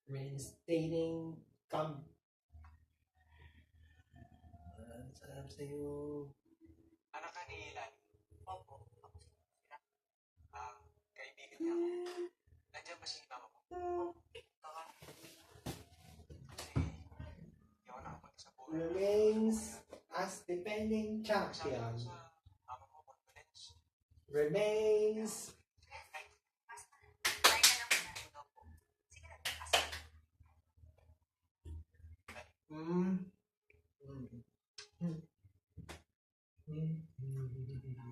reinstating sarap sa'yo. Anak ka ni Ilan? Opo. Kaibigan niya ako. Nandiyan ba si mama mo? Kasi hindi ako nakapunta sa buhay. Remains as defending champion. Sa mama mo, confidence. Remains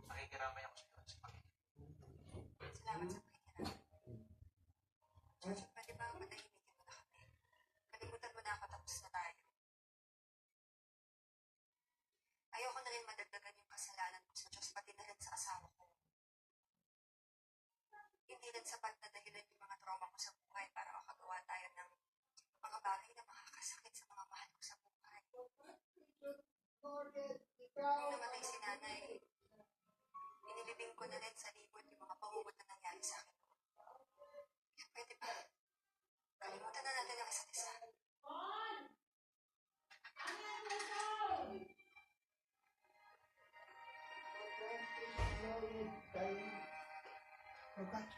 Nakikiramay ako sa iyo sa pagkakas. Salamat sa pakikiramay. George, pwede ba matahimikin mo na kami? Kalimutan mo na ako, tapos na tayo. Ayoko na rin madagdagan yung kasalanan ko sa Diyos, pati na rin sa asawa ko. Hindi rin sapat na dahilan yung mga trauma ko sa buhay para makagawa tayo ng mga bagay na makakasakit sa mga mahal ko sa buhay. Nung namatay si nanay, inilibing ko na rin sa libot yung mga pahugot na nangyari sa akin. Kaya pwede ba? Kalimutan na natin ang isa't isa.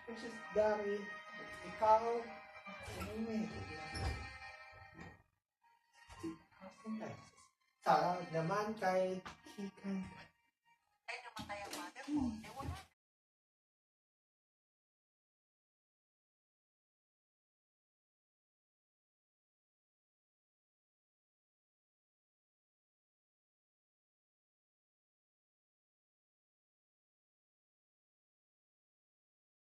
Precious Dari, ikaw, sa naman kay Kikan. Ay, namatay ang mother mo.